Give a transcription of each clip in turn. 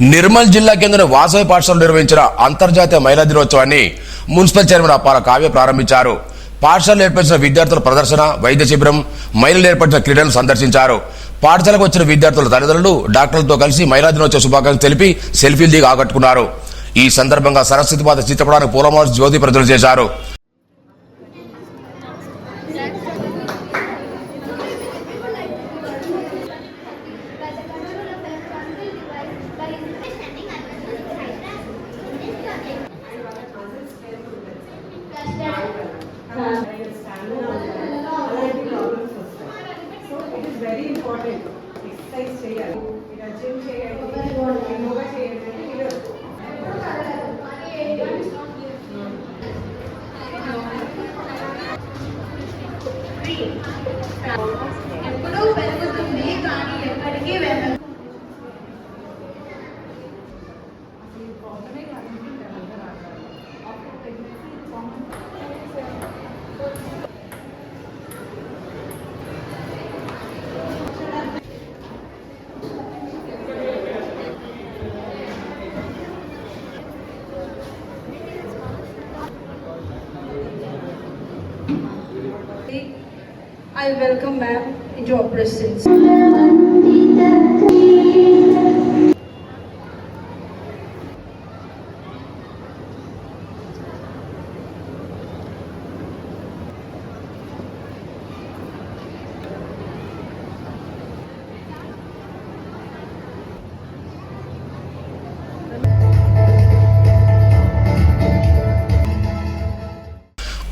నిర్మల్ జిల్లా కేంద్ర వాసవి పాఠశాలలో నిర్వహించిన అంతర్జాతీయ మహిళా దినోత్సవాన్ని మున్సిపల్ చైర్మన్ అప్పాల కావ్య ప్రారంభించారు. పాఠశాలలో ఏర్పరిచిన విద్యార్థుల ప్రదర్శన, వైద్య శిబిరం, మహిళలు ఏర్పరిచిన క్రీడలను సందర్శించారు. పాఠశాలకు వచ్చిన విద్యార్థుల తల్లిదండ్రులు డాక్టర్లతో కలిసి మహిళా దినోత్సవ శుభాకాంక్షలు తెలిపి సెల్ఫీలు దిగి ఆకట్టుకున్నారు. ఈ సందర్భంగా సరస్వతి మాత చిత్రపటానికి పూలమాల జ్యోతి ప్రజ్వలన చేశారు. very important. Exercise చేయాలి, ఇలా జిమ్ చేయాలి, యోగా చేయాలి. ఎప్పుడూ పెరుగుతుంది కానీ ఎక్కడికి వెళ్ళదు. I welcome ma'am into our presence.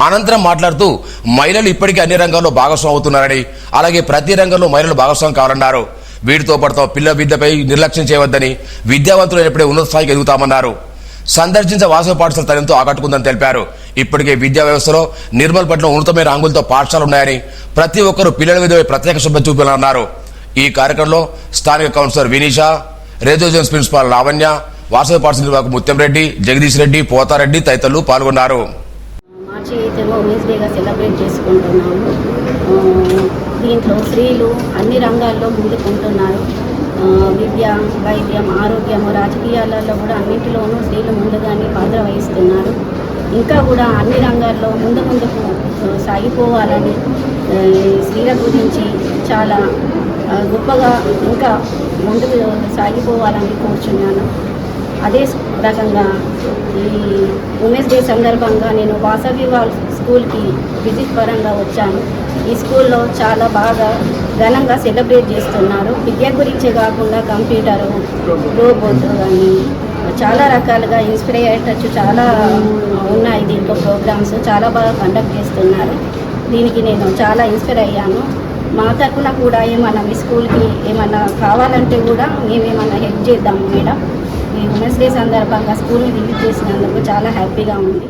అనంతరం మాట్లాడుతూ మహిళలు ఇప్పటికీ అన్ని రంగాల్లో భాగస్వామి అవుతున్నారని, అలాగే ప్రతి రంగంలో మహిళలు భాగస్వామి కావాలన్నారు. వీటితో పాటు పిల్ల విద్యపై నిర్లక్ష్యం చేయవద్దని, విద్యావంతులు ఎప్పుడే ఉన్నత స్థాయికి ఎదుగుతామన్నారు. సందర్శించే వాసవి పాఠశాల తనంతో ఆకట్టుకుందని తెలిపారు. ఇప్పటికే విద్యా వ్యవస్థలో నిర్మల్ పట్ల ఉన్నతమైన రంగులతో పాఠశాలలు ఉన్నాయని, ప్రతి ఒక్కరూ పిల్లల విద్యపై ప్రత్యేక శ్రద్ధ చూపాలన్నారు. ఈ కార్యక్రమంలో స్థానిక కౌన్సిలర్ వినీషా, రేజోజన్స్ ప్రిన్సిపాల్ లావణ్య, వాసవి పాఠశాల నిర్వాహకు ముత్యం రెడ్డి, జగదీష్ రెడ్డి, పోతారెడ్డి తదితరులు పాల్గొన్నారు. మార్చి 8వ ఉమెన్స్ డేగా సెలబ్రేట్ చేసుకుంటున్నాము. దీంట్లో స్త్రీలు అన్ని రంగాల్లో ముందుకుంటున్నారు. విద్య, వైద్యం, ఆరోగ్యము, రాజకీయాలలో కూడా అన్నింటిలోనూ స్త్రీలు ముందుగానే పాత్ర వహిస్తున్నారు. ఇంకా కూడా అన్ని రంగాల్లో ముందుకు సాగిపోవాలని, స్త్రీల గురించి చాలా గొప్పగా ఇంకా ముందుకు సాగిపోవాలని కోరుచున్నాను. అదే రకంగా ఈ ఉమెన్స్ డే సందర్భంగా నేను వాసవి స్కూల్కి విజిట్ పరంగా వచ్చాను. ఈ స్కూల్లో చాలా బాగా ఘనంగా సెలబ్రేట్ చేస్తున్నారు. విద్య గురించే కాకుండా కంప్యూటరు, రోబోట్ కానీ చాలా రకాలుగా ఇన్స్పైర్ అయ్యేటట్టు చాలా ఉన్నాయి. దీంట్లో ప్రోగ్రామ్స్ చాలా బాగా కండక్ట్ చేస్తున్నారు. దీనికి నేను చాలా ఇన్స్పైర్ అయ్యాను. మా తరఫున కూడా ఏమన్నా మీ స్కూల్కి ఏమన్నా కావాలంటే కూడా మేమేమన్నా హెల్ప్ చేద్దాము మేడం. ఈ ఉమెన్స్ డే సందర్భంగా స్కూల్ని విజిట్ చేసినందుకు చాలా హ్యాపీగా ఉంది.